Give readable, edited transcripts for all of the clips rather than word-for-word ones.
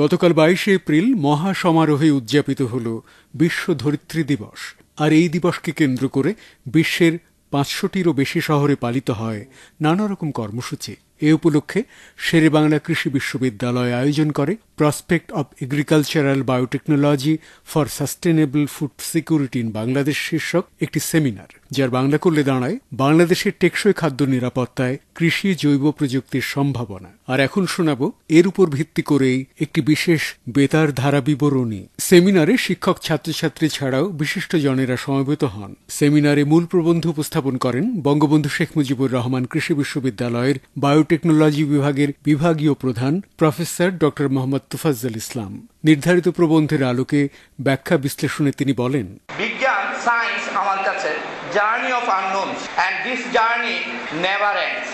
গতকাল 22শে এপ্রিল মহা সমারোহে উদযাপিত হল বিশ্ব ধরিত্রী দিবস। আর এই দিবসকে কেন্দ্র করে বিশ্বের 500টিরও বেশি শহরে পালিত হয় নানা রকম কর্মসূচি। এ উপলক্ষে শেরেবাংলা কৃষি বিশ্ববিদ্যালয় আয়োজন করে prospect of agricultural biotechnology for sustainable food security in Bangladesh শীর্ষক একটি সেমিনার, যার বাংলা করলে দাঁড়ায় বাংলাদেশের টেকসই খাদ্য নিরাপত্তায় কৃষি জৈব প্রযুক্তির সম্ভাবনা। আর এখন শোনাব এর উপর ভিত্তি করেই একটি বিশেষ বেতার ধারা বিবরণী। সেমিনারে শিক্ষক ছাত্রছাত্রী ছাড়াও বিশিষ্ট জনেরা সমবেত হন। সেমিনারে মূল প্রবন্ধ উপস্থাপন করেন বঙ্গবন্ধু শেখ মুজিবুর রহমান কৃষি বিশ্ববিদ্যালয়ের বায়োটেকনোলজি বিভাগের বিভাগীয় প্রধান প্রফেসর ড. মোহাম্মদ তোফাজ্জল ইসলাম। নির্ধারিত প্রবন্ধের আলোকে ব্যাখ্যা বিশ্লেষণে তিনি বলেন, বিজ্ঞান সায়েন্স আমার কাছে journey of unknowns, and this journey never ends,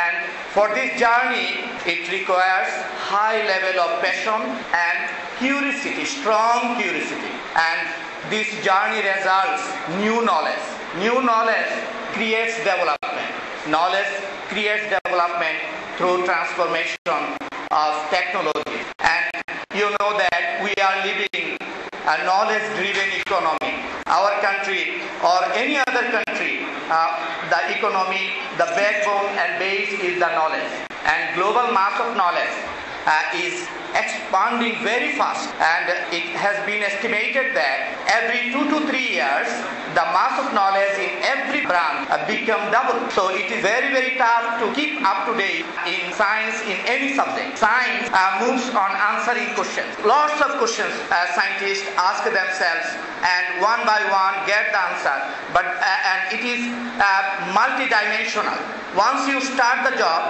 and for this journey it requires high level of passion and curiosity, strong curiosity, and this journey results new knowledge. New knowledge creates development. Knowledge creates development through transformation of technology, and you know that we are living a knowledge-driven economy. Our country or any other country, the economy, the backbone and base is the knowledge, and global mass of knowledge is expanding very fast, and it has been estimated that every 2 to 3 years the mass of knowledge in every branch become double. So it is very, very tough to keep up to date in science, in any subject. Science moves on answering questions. Lots of questions scientists ask themselves, and one by one get the answer, but and it is multidimensional. Once you start the job,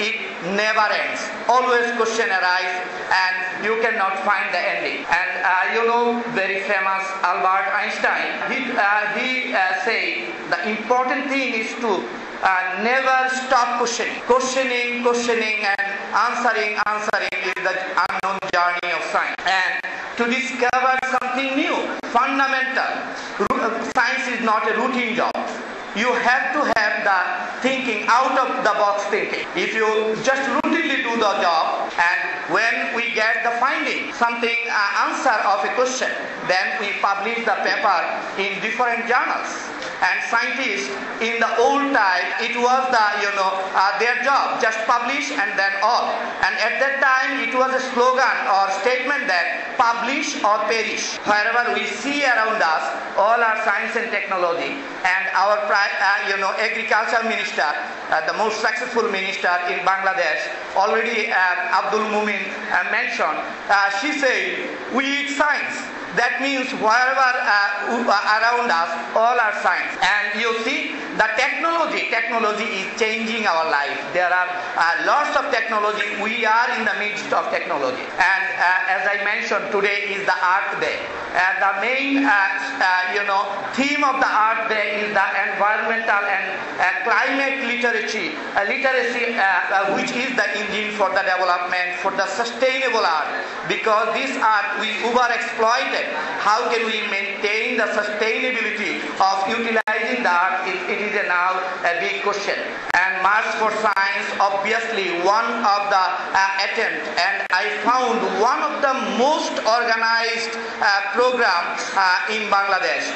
it never ends. Always question arise, and you cannot find the ending. And you know, very famous Albert Einstein, he said the important thing is to never stop questioning and answering is the unknown journey of science. And to discover something new, fundamental. Science is not a routine job. You have to have the thinking, out of the box thinking. If you just routinely do the job, and when we get the finding, something answer of a question, then we publish the paper in different journals. And scientists in the old time, it was the their job, just publish and then all. And at that time, it was a slogan or statement that publish or perish. Wherever we see around us, all our science and technology, and our agriculture minister, the most successful minister in Bangladesh, already Abdul Mumin mentioned, she said, we eat science. That means wherever around us, all are science. And you see, the technology is changing our life. There are lots of technology. We are in the midst of technology. And as I mentioned, today is the Earth Day. The main theme of the Earth Day is the environmental and climate literacy, which is the engine for the development, for the sustainable Earth. Because this Earth we overexploited. How can we maintain the sustainability of utilizing the Earth? It is now a big question. And March for Science, obviously one of the attempts, and I found one of the most organized program in Bangladesh,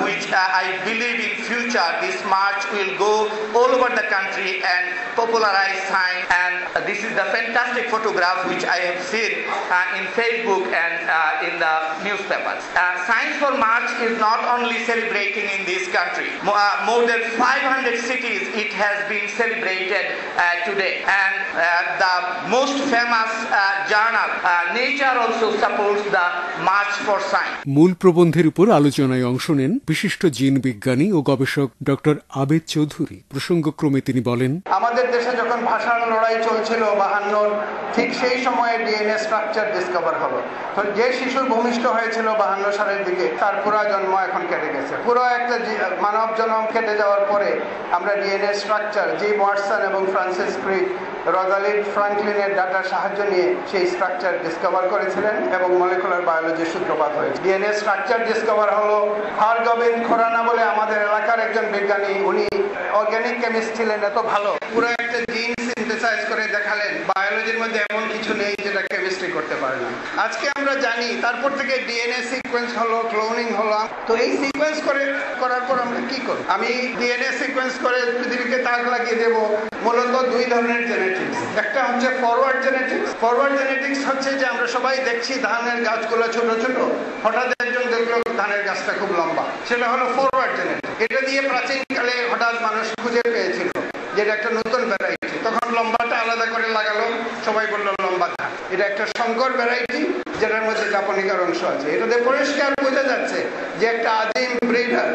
which I believe in future this March will go all over the country and popularize science. And this is the fantastic photograph which I have seen in Facebook and in the newspapers. Science for March is not only celebrating in this country. More than 500 cities it has been celebrated today. And the most famous journal, Nature, also supports the March for Science. মূল প্রবন্ধের উপর আলোচনায় অংশ নেন বিশিষ্ট জিন বিজ্ঞানী ও গবেষক ডক্টর আবেদ চৌধুরী। প্রসঙ্গক্রমে তিনি বলেন, আমাদের দেশে যখন ভাষার লড়াই চলছিল 52 ঠিক সেই সময়ে ডিএনএ স্ট্রাকচার ডিসকভার হলো। তো যে শিশুর ভূমিষ্ঠ হয়েছিল 52 সালের দিকে, তার পুরো জন্ম এখন কেটে গেছে। পুরো একটা মানব জন্ম কেটে যাওয়ার পরে আমরা ডিএনএ স্ট্রাকচার, জিম ওয়াটসন এবং ফ্রান্সিস ক্রিক, রোজালিন্ড ফ্রাঙ্কলিনের ডাটার সাহায্য নিয়ে সেই স্ট্রাকচার ডিসকভার করেছিলেন এবং মলিকুলার বায়োলজির সূত্রপাত হয়েছে। ডিএনএ স্ট্রাকচার ডিসকভার হলো হরগোবিন্দ খুরানা বলে আমাদের এলাকার একজন বিজ্ঞানী, উনি অর্গানিক কেমিস্ট ছিলেন, এত ভালো পুরো একটা জিন সিনথেসাইজ করে দেখালেন। বায়োলজির মধ্যে এমন কিছু নেই যেটা কেমিস্ট্রি সৃষ্টি করতে পারে না। আজকে আমরা জানি তারপর থেকে ডিএনএ সিকোয়েন্স হলো, ক্লোনিং হলো। তো এই সিকোয়েন্স করার পর আমরা কি করব? আমি ডিএনএ সিকোয়েন্স করে পৃথিবীকে তাক লাগিয়ে দেব। মূলত দুই ধরনের জেনেটিক্স, একটা হচ্ছে ফরওয়ার্ড জেনেটিক্স। ফরওয়ার্ড জেনেটিক্স হচ্ছে যে আমরা সবাই দেখছি ধানের গাছগুলো ছোট ছোট, হঠাৎ একজন দেখলো ধানের গাছটা খুব লম্বা, সেটা হলো ফরওয়ার্ড জেনেটিক্স। এটা দিয়ে প্রাচীনকালে হঠাৎ মানুষ খুঁজে পেয়েছিল যেটা একটা নতুন ভ্যারাইটি, তখন লম্বাটা আলাদা করে লাগালো, সবাই বললো লম্বা ধান। এটা একটা সংকর ভ্যারাইটি যেটার মধ্যে জাপানিকার অংশ আছে। এটাতে পরিষ্কার বোঝা যাচ্ছে যে একটা আদিম ব্রিডার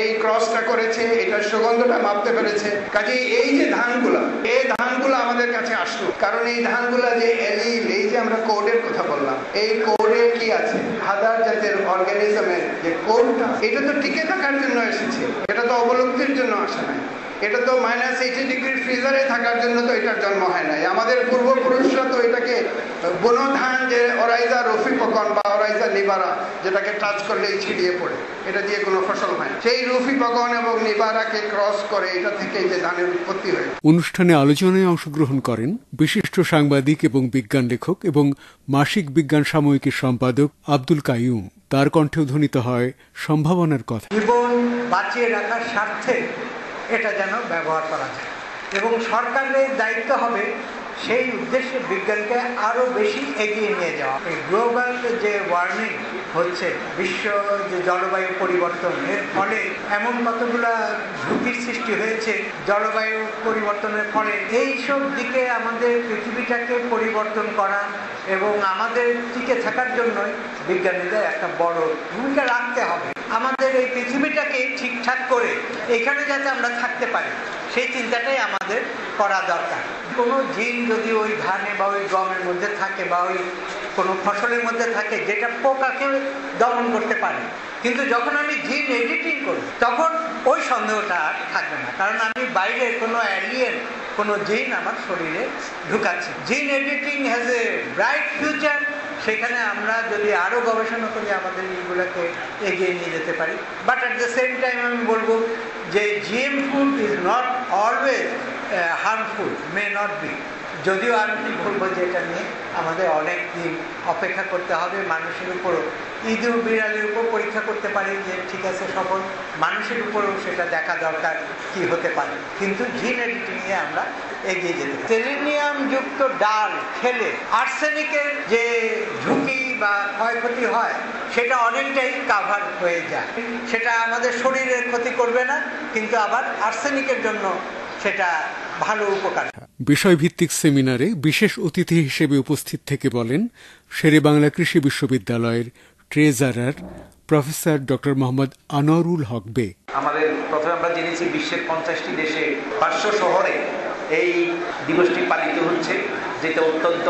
এই ক্রসটা করেছে, এটার সুগন্ধটা মাপতে পেরেছে। কাজেই এই যে ধানগুলো আমাদের কাছে আসলো, কারণ এই ধানগুলা যে এলিল, এই যে আমরা কোডের কথা বললাম, এই কোডে কি আছে, হাজার জাতের অর্গানিজমের যে কোডটা, এটা তো টিকে থাকার জন্য এসেছে, এটা তো অবলুপ্তির জন্য আসে নাই। এটা তো -80 ডিগ্রির ফ্রিজারে থাকার জন্য তো এটার জন্ম হয় নাই। আমাদের পূর্বপুরুষরা তো এটাকে বুনো ধান, যে অরাইজা রফিপকন বা অরাইজা নিবারা, যেটাকে টাচ করলেই ছিড়িয়ে পড়ে, এটা দিয়ে কোনো ফসল হয় না, সেই রফিপকন এবং নিবারাকে ক্রস করে এটা থেকে যে ধানের উৎপত্তি হয়। অনুষ্ঠানে আলোচনায় অংশগ্রহণ করেন বিশিষ্ট সাংবাদিক এবং বিজ্ঞান লেখক এবং মাসিক বিজ্ঞান সাময়িকীর সম্পাদক আব্দুল কাইয়ুম। তার কণ্ঠে ধ্বনিত হয় সম্ভাবনার কথা। জীবন বাঁচিয়ে রাখার স্বার্থে এটা যেন ব্যবহার করা যায়, এবং সরকারের দায়িত্ব হবে সেই উদ্দেশ্যে বিজ্ঞানকে আরও বেশি এগিয়ে নিয়ে যাওয়া। এই গ্লোবাল যে ওয়ার্মিং হচ্ছে, বিশ্ব যে জলবায়ু পরিবর্তন, এর ফলে এমন কতগুলা ঝুঁকির সৃষ্টি হয়েছে জলবায়ু পরিবর্তনের ফলে। এইসব দিকে আমাদের পৃথিবীটাকে পরিবর্তন করা এবং আমাদের টিকে থাকার জন্যই বিজ্ঞানীদের একটা বড় ভূমিকা রাখতে হবে। আমাদের এই পৃথিবীটাকে ঠিকঠাক করে এখানে যাতে আমরা থাকতে পারি, সেই চিন্তাটাই আমাদের করা দরকার। কোনো জিন যদি ওই ধানে বা ওই গমের মধ্যে থাকে বা ওই কোনো ফসলের মধ্যে থাকে যেটা পোকাকে দমন করতে পারে, কিন্তু যখন আমি জিন এডিটিং করি তখন ওই সন্দেহটা আর থাকবে না, কারণ আমি বাইরের কোনো অ্যালিয়েন কোনো জিন আমার শরীরে ঢুকাচ্ছি। Gene editing has a bright future. সেখানে আমরা যদি আরও গবেষণা করি আমাদের এইগুলোকে এগিয়ে নিয়ে যেতে পারি। But at the same time আমি বলবো যে GM food is not always harmful, may not be. যদিও আমি বলবো যে এটা নিয়ে আমাদের অনেক দিন অপেক্ষা করতে হবে। মানুষের উপরও, ইঁদুর বিড়ালের উপর পরীক্ষা করতে পারি যে ঠিক আছে, সকল মানুষের উপরেও সেটা দেখা দরকার কি হতে পারে, কিন্তু জিন এডিটিংয়ে আমরা এগিয়ে যেতে পারি। সেলেনিয়াম যুক্ত ডাল খেলে আর্সেনিকের যে ঝুঁকি বা ক্ষয়ক্ষতি হয় সেটা অনেকটাই কাভার হয়ে যায়। সেটা আমাদের শরীরের ক্ষতি করবে না, কিন্তু আবার আর্সেনিকের জন্য সেটা ভালো উপকার। বিষয়ভিত্তিক সেমিনারে বিশেষ অতিথি হিসেবে উপস্থিত থেকে বলেন শেরেবাংলা কৃষি বিশ্ববিদ্যালয়ের treasurer professor doctor Mohammad Anwarul Haque বে। আমাদের প্রথমে আমরা জেনেছি বিশ্বের 50টি দেশে 500 শহরে এই দিবসটি পালিত হচ্ছে, যেটা অত্যন্ত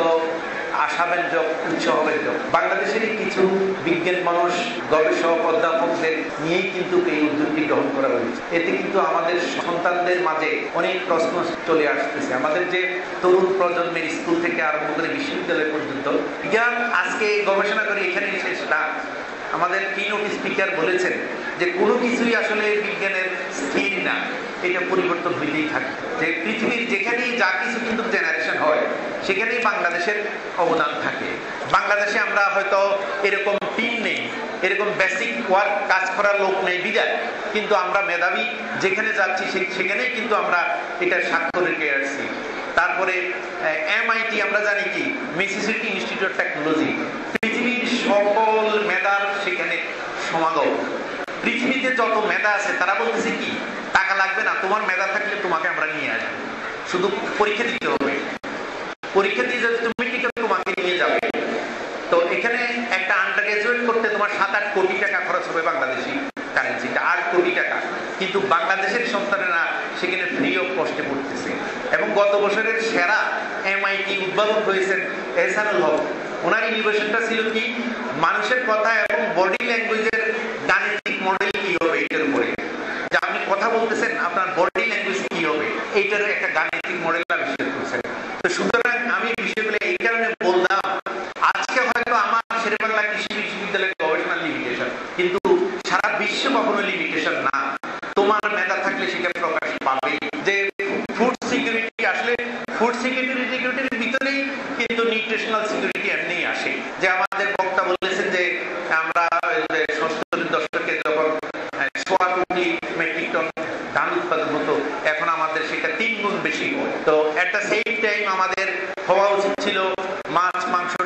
আশাব্যঞ্জক, উৎসাহব্যঞ্জক। বাংলাদেশেরই কিছু বিজ্ঞান মানুষ, গবেষক, অধ্যাপকদের নিয়েই কিন্তু এই উদ্যোগটি গ্রহণ করা হয়েছে। এতে কিন্তু আমাদের সন্তানদের মাঝে অনেক প্রশ্ন চলে আসতেছে। আমাদের যে তরুণ প্রজন্মের স্কুল থেকে আরম্ভ করে বিশ্ববিদ্যালয় পর্যন্ত বিজ্ঞান আজকে গবেষণা করে এখানেই শেষ না। আমাদের কিনোট স্পিকার বলেছেন যে কোনো কিছুই আসলে বিজ্ঞানের স্থির না, এটা পরিবর্তন হইতেই থাকে। যে পৃথিবীর যেখানেই যা কিছু কিন্তু জেনারেশন হয় সেখানেই বাংলাদেশের অবদান থাকে। বাংলাদেশে আমরা হয়তো এরকম টিম নেই, এরকম বেসিক ওয়ার্ক কাজ করার লোক নেই বিদায়, কিন্তু আমরা মেধাবী যেখানে যাচ্ছি সেখানেই কিন্তু আমরা এটার স্বাক্ষর রেখে আসছি। তারপরে MIT আমরা জানি কি, মিসিসিপি ইনস্টিটিউট অফ টেকনোলজি, পৃথিবীর সকল মেধার সেখানে সমাগম। পৃথিবীতে যত মেধা আছে তারা বলতেছে কি, টাকা লাগবে না, তোমার মেধা থাকলে তোমাকে আমরা নিয়ে আসবো, শুধু পরীক্ষা দিতে হবে, পরীক্ষা দিয়ে যদি তুমি টিকে তোমাকে নিয়ে যাবে। তো এখানে একটা আন্ডার গ্রাজুয়েট করতে তোমার 7-8 কোটি টাকা খরচ হবে বাংলাদেশি কারেন্সিটা, 8 কোটি টাকা, কিন্তু বাংলাদেশের সন্তানেরা সেখানে ফ্রি অফ কস্টে পড়তেছে। এবং গত বছরের সেরা MIT উদ্ভাবক হয়েছেন এহসানুল হক। ওনার ইনোভেশনটা ছিল কি, মানুষের কথা এবং বডি ল্যাঙ্গুয়েজের গাণিতিক মডেল কি হবে এটার উপরে, যে আপনি কথা বলতেছেন আপনার বডি ল্যাঙ্গুয়েজ কি হবে, এইটার একটা গাণিতিক মডেল আবিষ্কার করেছেন। তো সুতরাং আমি বিষয়গুলো এই কারণে বললাম, আজকে হয়তো আমার শেরেবাংলা কৃষি বিশ্ববিদ্যালয়ের গবেষণা লিমিটেশন, কিন্তু সারা বিশ্ব কখনো লিমিটেশন না। তোমার মেধা থাকলে সেটা প্রকাশ পাবে। যে ফুড সিকিউরিটি, আসলে ফুড সিকিউরিটির ভিতরেই কিন্তু নিউট্রিশনাল সিকিউরিটি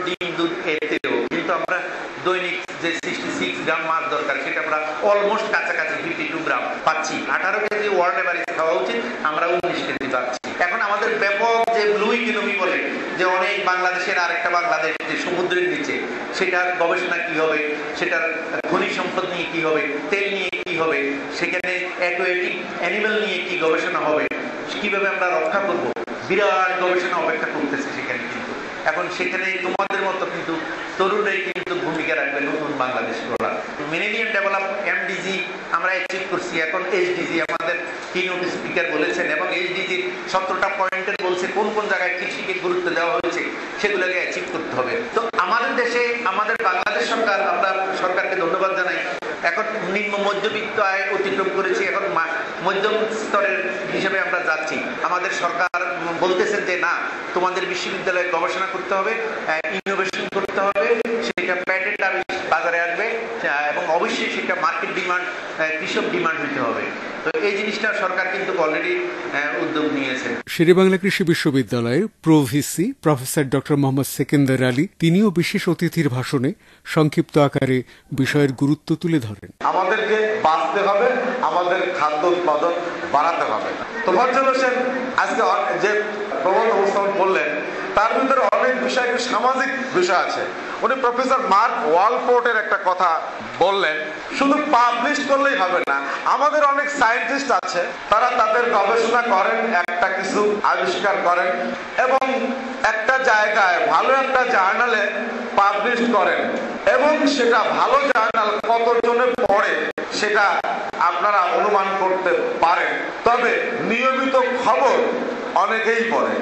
ডিম দুধ এতেও কিন্তু আমরা দৈনিক যে 66 গ্রাম মাছ দরকার সেটা আমরা অলমোস্ট কাছাকাছি 52 গ্রাম পাচ্ছি। 18 কেজি ওয়ার্ল্ড এভারেজ খাওয়া উচিত, আমরা 19 কেজি পাচ্ছি। এখন আমাদের ব্যাপক যে ব্লু ইকোনমি বলে যে অনেক বাংলাদেশের আরেকটা বাংলাদেশ যে সমুদ্রের নিচে, সেটার গবেষণা কি হবে, সেটার খনিজ সম্পদ নিয়ে কি হবে, তেল নিয়ে কি হবে, সেখানে অ্যাকুয়াটিক অ্যানিমেল নিয়ে কি গবেষণা হবে, কিভাবে আমরা রক্ষা করব, বিরাট গবেষণা অপেক্ষা করতেছে সেখানে। কিন্তু এখন সেখানে তোমাদের মতো কিন্তু তরুণরাই কিন্তু ভূমিকা রাখবে নতুন বাংলাদেশ গড়া। মিলেনিয়াম ডেভেলপ এমডিজি আমরা অ্যাচিভ করছি, এখন এইচডিজি আমাদের কিনোট স্পিকার বলেছেন, এবং এইচডিজির 17টা পয়েন্টের বলছে কোন কোন জায়গায় কৃষিকে গুরুত্ব দেওয়া হয়েছে সেগুলোকে অ্যাচিভ করতে হবে। তো আমাদের দেশে আমাদের বাংলাদেশ সরকার, আমরা সরকারকে ধন্যবাদ জানাই, এখন নিম্ন মধ্যবিত্ত আয় অতিক্রম করেছি, এখন মধ্যম স্তরের হিসেবে আমরা যাচ্ছি। আমাদের সরকার বলতেছেন যে না, তোমাদের বিশ্ববিদ্যালয়ে গবেষণা করতে হবে, ইনোভেশন করতে হবে, সেটা প্যাটেন্ট বাজারে আসবে, এবং অবশ্যই সেটা মার্কেট ডিমান্ড, কৃষক ডিমান্ড হইতে হবে। তো এই জিনিসটা সরকার কিন্তু অলরেডি উদ্যোগ নিয়েছে। শেরেবাংলা কৃষি বিশ্ববিদ্যালয়ের pro VC professor doctor Mohammad Sekendar Ali তিনিও বিশেষ অতিথির ভাষণে সংক্ষিপ্ত আকারে বিষয়ের গুরুত্ব তুলে ধরেন। আমাদেরকে বাঁচতে হবে, আমাদের খাদ্য উৎপাদন বাড়াতে হবে। তোফাজ্জল হোসেন আজকে যে প্রবন্ধ উপস্থাপন করলেন তার ভিতরে অনেক বিষয়, সামাজিক বিষয় আছে। উনি প্রফেসর মার্ক ওয়ালপোর্টের একটা কথা বললেন, শুধু পাবলিশ করলেই হবে না, আমাদের অনেক সায়েন্টিস্ট আছে, তারা তাদের গবেষণা করেন, একটা কিছু আবিষ্কার করেন এবং একটা জায়গায় ভালো একটা জার্নালে পাবলিশ করেন, এবং সেটা ভালো জার্নাল কতজনে পড়ে সেটা আপনারা অনুমান করতে পারেন। তবে নিয়মিত খবর অনেকেই পড়ে।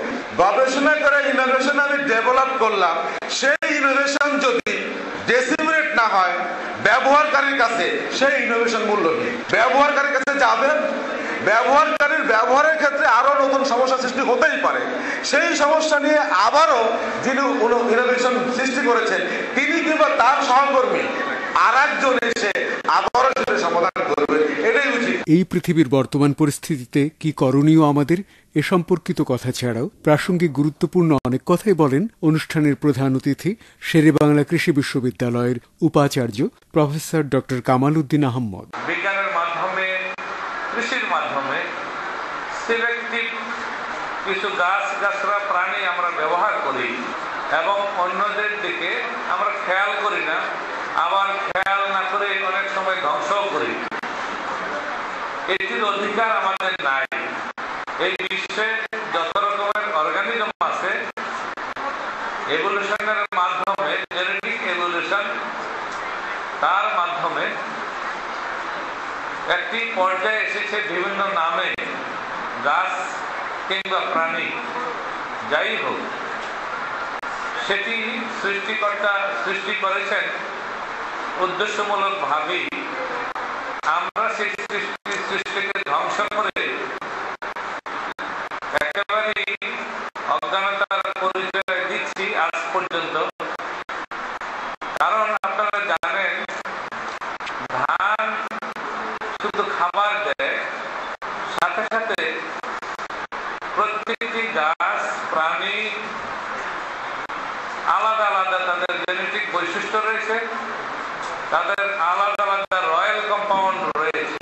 গবেষণা করে ইনোভেশন আমি ডেভেলপ করলাম, সেই ইনোভেশন যদি ডিসিমিনেট না হয় ব্যবহারকারীর কাছে, সেই ইনোভেশন মূল্য নেই। ব্যবহারকারীর কাছে যাবে, ব্যবহারকারীর ব্যবহারের ক্ষেত্রে আরো নতুন সমস্যা সৃষ্টি হতেই পারে, সেই সমস্যা নিয়ে আবারও যিনি ইনোভেশন সৃষ্টি করেছেন তিনি কিংবা তার সহকর্মী আর একজন এসে আবারও সেটা সমাধান করবে, এটাই উচিত। এই পৃথিবীর বর্তমান পরিস্থিতিতে কি করণীয় আমাদের, এ সম্পর্কিত কথা ছাড়াও প্রাসঙ্গিক গুরুত্বপূর্ণ অনেক কথাই বলেন অনুষ্ঠানের প্রধান অতিথি শেরেবাংলা কৃষি বিশ্ববিদ্যালয়ের উপাচার্য প্রফেসর ডক্টর কামাল উদ্দিন আহমদ। বিজ্ঞানের মাধ্যমে, কৃষির মাধ্যমে সিলেক্টিভ কিছু গাছরা প্রাণী আমরা ব্যবহার করি এবং অন্যদের দিকে আমরা খেয়াল করি না, আবার খেয়াল না করে অনেক সময় ধ্বংসও করি। এটির অধিকার আমাদের নাই। এই বিশ্বে যত রকমের অর্গানিজম আছে, এভলিউশনের মাধ্যমে, জেনেটিক এভলিউশন, তার মাধ্যমে একটি পর্যায়ে এসেছে বিভিন্ন নামে গাছ কিংবা প্রাণী যাই হোক, সেটি সৃষ্টিকর্তা সৃষ্টি করেছেন উদ্দেশ্যমূলক ভাবেই। আমরা সেই সৃষ্টিকে ধ্বংস করে একেবারেই অজ্ঞানতার পরিচয় দিচ্ছি আজ পর্যন্ত। কারণ আপনারা জানেন, ধান শুধু খাবার দেয়, সাথে সাথে প্রত্যেকটি গাছ প্রাণী আলাদা আলাদা তাদের জেনেটিক বৈশিষ্ট্য রয়েছে, তাদের আলাদা আলাদা রয়্যাল কম্পাউন্ড রয়েছে,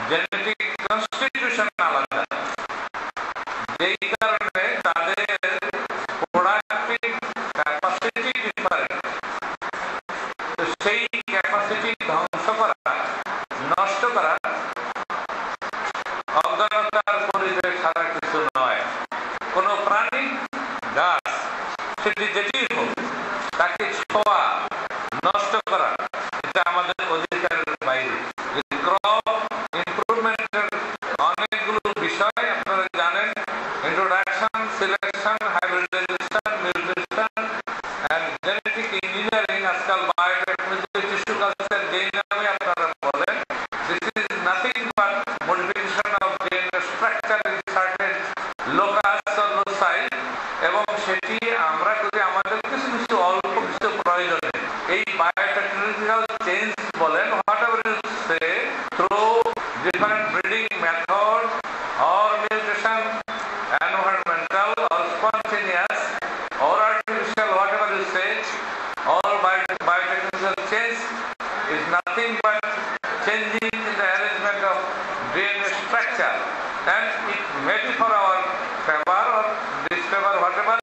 জেনেটিক কনস্টিটিউশন আলাদা, যেই কারণে তাদের প্রোডাক্টিভ ক্যাপাসিটি ডিফারেন্ট। তো সেই ক্যাপাসিটি ধ্বংস করা, নষ্ট করা অজ্ঞানতার পরিচয় ছাড়া কিছু নয়। কোনো প্রাণী, গাছ, সেটি যেটি হোক, তাকে ছোঁয়া, নষ্ট করা হোয়াট এভার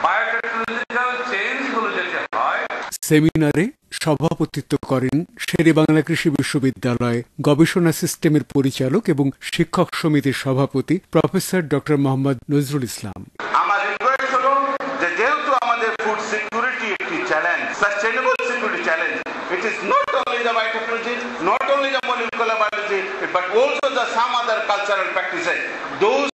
বায়োটেকনোলজিক্যাল চেঞ্জগুলো যেটা হয়। সেমিনারে সভাপতিত্ব করেন শেরেবাংলা কৃষি বিশ্ববিদ্যালয় গবেষণা সিস্টেমের পরিচালক এবং শিক্ষক সমিতির সভাপতি প্রফেসর ডক্টর মোহাম্মদ নজরুল ইসলাম। আমার রিকোয়েস্ট হলো যে যেহেতু আমাদের ফুড সিকিউরিটি একটি challenge, sustainable security challenge, it is not only the biotechnology, not only the molecular biology, but also the some other cultural practices. Those